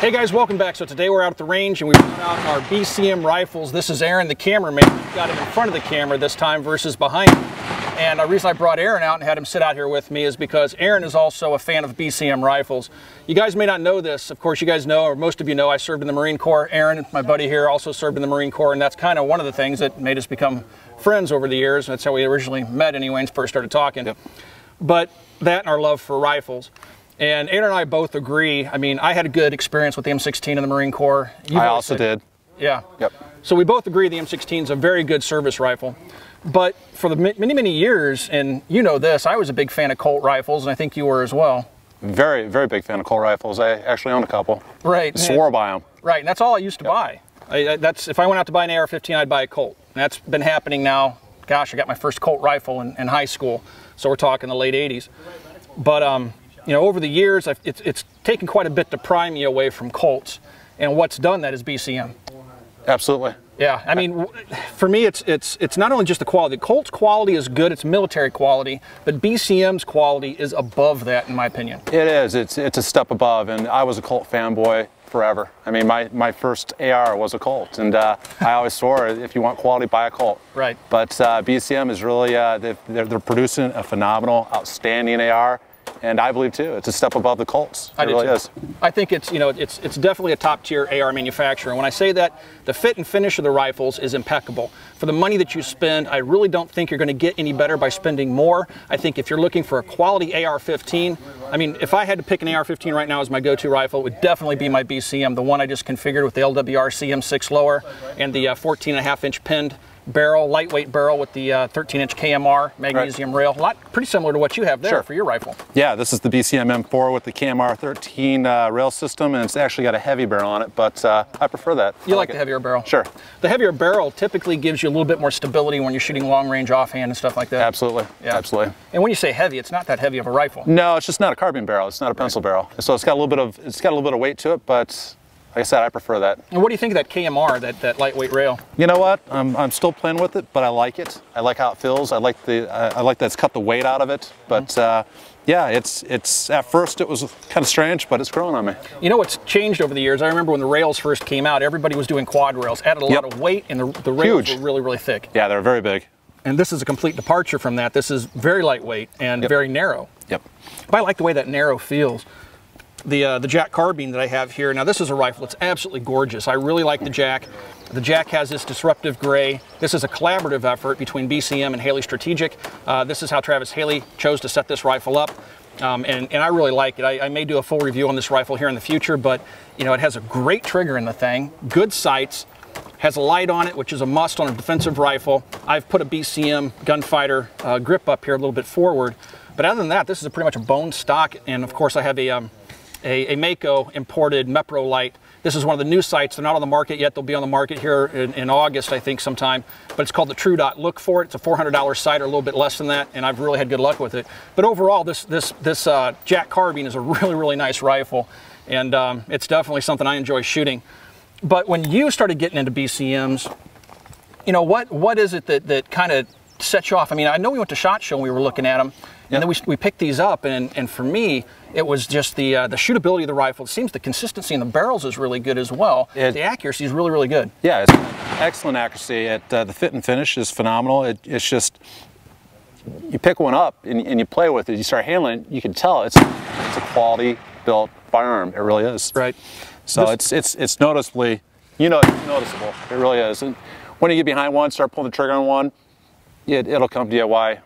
Hey guys, welcome back. So today we're out at the range and we brought out our BCM rifles. This is Aaron, the cameraman. We've got him in front of the camera this time versus behind him. And the reason I brought Aaron out and had him sit out here with me is because Aaron is also a fan of BCM rifles. You guys may not know this. Of course, you guys know, or most of you know, I served in the Marine Corps. Aaron, my buddy here, also served in the Marine Corps, and that's kind of one of the things that made us become friends over the years. That's how we originally met anyway and first started talking. Yep. But that and our love for rifles. And Aaron and I both agree. I mean, I had a good experience with the M16 in the Marine Corps. I also did. Yeah. Yep. So we both agree the M16 is a very good service rifle. But for the many years, and you know this, I was a big fan of Colt rifles, and I think you were as well. Very big fan of Colt rifles. I actually own a couple. Right. Swore by them. Right, and that's all I used to buy. If I went out to buy an AR-15, I'd buy a Colt. And that's been happening now. Gosh, I got my first Colt rifle in high school, so we're talking the late 80s. But you know, over the years, it's taken quite a bit to pry me away from Colts, and what's done that is BCM. Absolutely. Yeah, I mean, for me, it's not only just the quality. Colt's quality is good; it's military quality, but BCM's quality is above that, in my opinion. It is. It's a step above, and I was a Colt fanboy forever. I mean, my first AR was a Colt, and I always swore, if you want quality, buy a Colt. Right. But BCM is really they're producing a phenomenal, outstanding AR. And I believe too, it's a step above the Colts. It really is. I think it's definitely a top tier AR manufacturer. And when I say that, the fit and finish of the rifles is impeccable. For the money that you spend, I really don't think you're going to get any better by spending more. I think if you're looking for a quality AR-15, I mean, if I had to pick an AR-15 right now as my go-to rifle, it would definitely be my BCM, the one I just configured with the LWRC M6 lower and the 14.5-inch pinned barrel, lightweight barrel with the 13-inch KMR magnesium rail. Pretty similar to what you have there for your rifle. Yeah, this is the BCM M4 with the KMR 13 rail system, and it's actually got a heavy barrel on it, but I prefer that. You like the heavier barrel? Sure. The heavier barrel typically gives you a little bit more stability when you're shooting long range offhand and stuff like that. Absolutely. Yeah. Absolutely. And when you say heavy, it's not that heavy of a rifle. No, it's just not a carbine barrel. It's not a pencil barrel. So it's got a little bit of weight to it, but like I said, I prefer that. And what do you think of that KMR, that lightweight rail? You know what? I'm still playing with it, but I like it. I like how it feels. I like that it's cut the weight out of it. But yeah, it's at first it was kind of strange, but it's growing on me. You know what's changed over the years? I remember when the rails first came out, everybody was doing quad rails, added a lot of weight, and the rails were really thick. Yeah, they're very big. And this is a complete departure from that. This is very lightweight and very narrow. Yep. But I like the way that narrow feels. The Jack carbine that I have here, now this is a rifle, it's absolutely gorgeous. I really like the Jack. The Jack has this disruptive gray. This is a collaborative effort between BCM and Haley Strategic. This is how Travis Haley chose to set this rifle up. And I really like it. I may do a full review on this rifle here in the future, but you know, it has a great trigger in the thing, good sights, has a light on it, which is a must on a defensive rifle. I've put a BCM gunfighter grip up here a little bit forward, but other than that, this is pretty much a bone stock, and of course I have a Mako imported Meprolight. This is one of the new sights. They're not on the market yet. They'll be on the market here in August, I think, sometime. But it's called the TRU-DOT. Look for it. It's a $400 sight or a little bit less than that, and I've really had good luck with it. But overall, this Jack carbine is a really nice rifle, and it's definitely something I enjoy shooting. But when you started getting into BCMs, you know, what is it that kind of set you off? I mean, I know we went to SHOT Show and we were looking at them, and then we picked these up, and for me, it was just the shootability of the rifle. It seems the consistency in the barrels is really good as well. The accuracy is really good. Yeah, it's excellent accuracy. The fit and finish is phenomenal. It's just, you pick one up and you play with it, you start handling it, you can tell it's a quality built firearm. It really is. Right. So it's noticeably, you know, it's noticeable. It really is. And when you get behind one, start pulling the trigger on one, it'll come to you why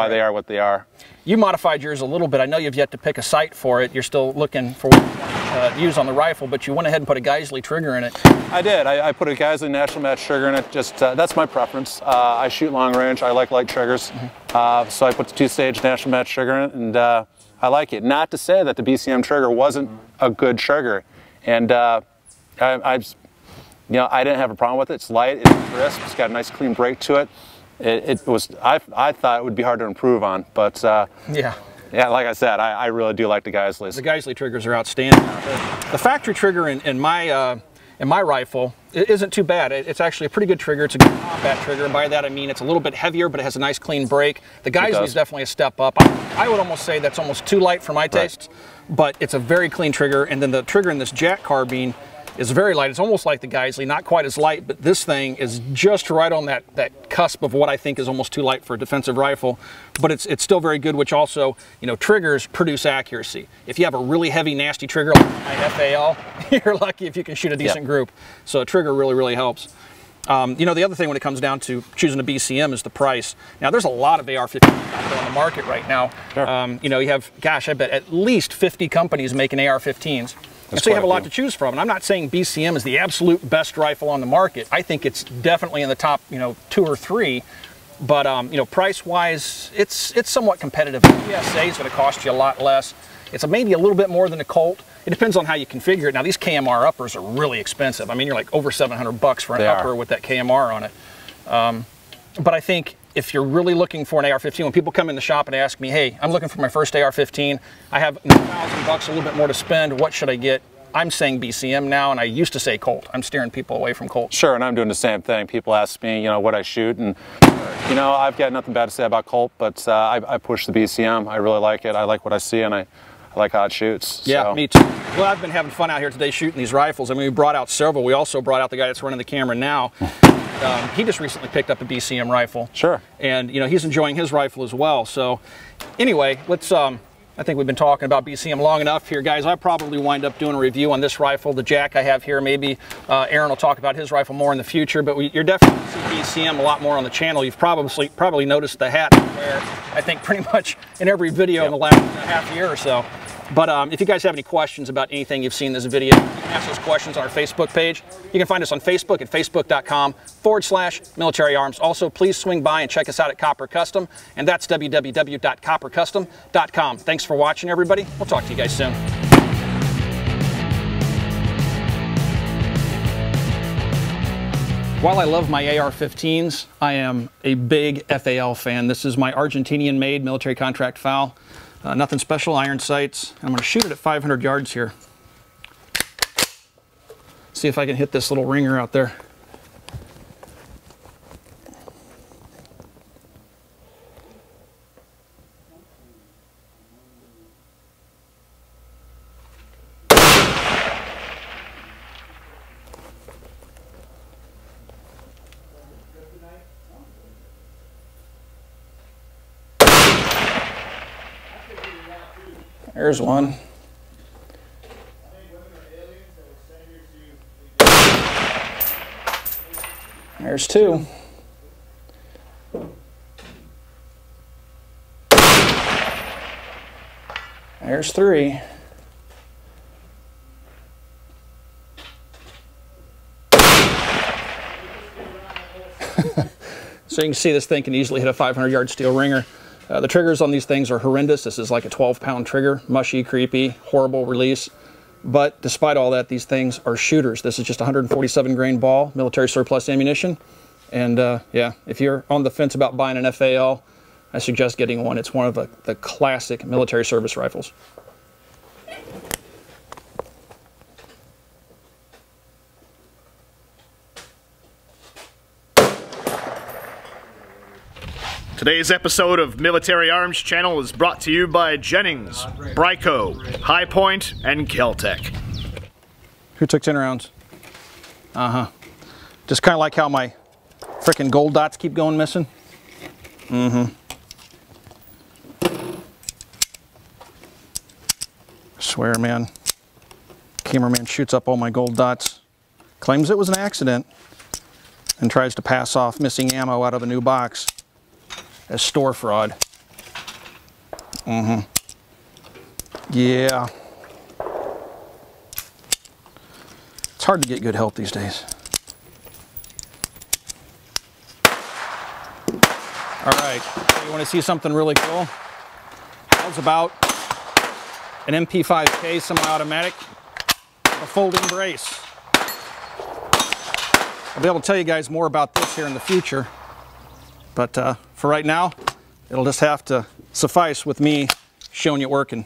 they are what they are. You modified yours a little bit. I know you've yet to pick a sight for it. You're still looking for what you want to use on the rifle, but you went ahead and put a Geisley trigger in it. I did. I put a Geisley National Match trigger in it. Just that's my preference. I shoot long range. I like light triggers. So I put the 2-stage National Match trigger in it, and I like it. Not to say that the BCM trigger wasn't a good trigger. And you know, I didn't have a problem with it. It's light, it's crisp, it's got a nice clean break to it. I thought it would be hard to improve on, but yeah, like I said, I really do like the Geisleys. The Geisley triggers are outstanding. The factory trigger in my rifle it isn't too bad. It's actually a pretty good trigger. It's a good combat trigger, and by that I mean it's a little bit heavier, but it has a nice clean break. The Geisley is definitely a step up. I would almost say that's almost too light for my tastes, but it's a very clean trigger. And then the trigger in this Jack carbine is very light. It's almost like the Geisley, not quite as light, but this thing is just right on that cusp of what I think is almost too light for a defensive rifle. But it's still very good, which also, you know, triggers produce accuracy. If you have a really heavy, nasty trigger like my FAL, you're lucky if you can shoot a decent group. So a trigger really, really helps. You know, the other thing when it comes down to choosing a BCM is the price. Now, there's a lot of AR-15s out there on the market right now. Sure. You know, you have, gosh, I bet at least 50 companies making AR-15s. And so you have a lot to choose from. And I'm not saying BCM is the absolute best rifle on the market. I think it's definitely in the top, you know, 2 or 3. But, you know, price-wise, it's somewhat competitive. The PSA is going to cost you a lot less. It's maybe a little bit more than a Colt. It depends on how you configure it. Now, these KMR uppers are really expensive. I mean, you're like over $700 for an upper with that KMR on it. But I think if you're really looking for an AR-15, when people come in the shop and ask me, hey, I'm looking for my first AR-15, I have $1,000, a little bit more to spend, what should I get? I'm saying BCM now, and I used to say Colt. I'm steering people away from Colt. Sure, and I'm doing the same thing. People ask me, you know, what I shoot, and, you know, I've got nothing bad to say about Colt, but I push the BCM. I really like it. I like what I see, and I like how it shoots. Yeah, so. Me too. Well, I've been having fun out here today shooting these rifles. I mean, we brought out several. We also brought out the guy that's running the camera now. He just recently picked up a BCM rifle. Sure. And, you know, he's enjoying his rifle as well. So, anyway, let's, I think we've been talking about BCM long enough here, guys. I'll probably wind up doing a review on this rifle, the Jack I have here. Maybe Aaron will talk about his rifle more in the future, but you're definitely going to see BCM a lot more on the channel. You've probably noticed the hat where I think pretty much in every video in the last half year or so. But if you guys have any questions about anything you've seen in this video, you can ask those questions on our Facebook page. You can find us on Facebook at facebook.com/military arms. Also, please swing by and check us out at Copper Custom, and that's www.coppercustom.com. Thanks for watching, everybody. We'll talk to you guys soon. While I love my AR-15s, I am a big FAL fan. This is my Argentinian-made military contract FAL. Nothing special, iron sights. I'm going to shoot it at 500 yards here. See if I can hit this little ringer out there. There's one. There's two. There's three. So you can see this thing can easily hit a 500-yard steel ringer. The triggers on these things are horrendous. This is like a 12-pound trigger, mushy, creepy, horrible release. But despite all that, these things are shooters. This is just 147 grain ball, military surplus ammunition. And yeah, if you're on the fence about buying an FAL, I suggest getting one. It's one of the classic military service rifles. Today's episode of Military Arms Channel is brought to you by Jennings, Bryco, High Point, and Keltec. Who took 10 rounds? Just kind of like how my frickin' gold dots keep going missing. I swear, man. Cameraman shoots up all my gold dots, claims it was an accident, and tries to pass off missing ammo out of a new box as store fraud. Yeah. It's hard to get good help these days. All right, you want to see something really cool? How's about an MP5K semi-automatic with a folding brace? I'll be able to tell you guys more about this here in the future. But for right now, it'll just have to suffice with me showing you it working.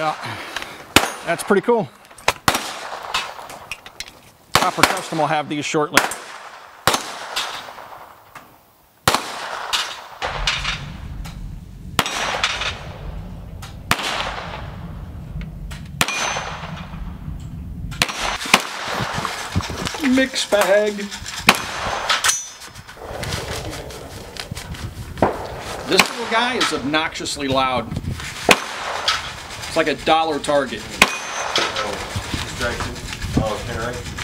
Yeah, that's pretty cool. Copper Custom will have these shortly. Mix bag. This little guy is obnoxiously loud. It's like a dollar target. Distraction. Oh, okay, right.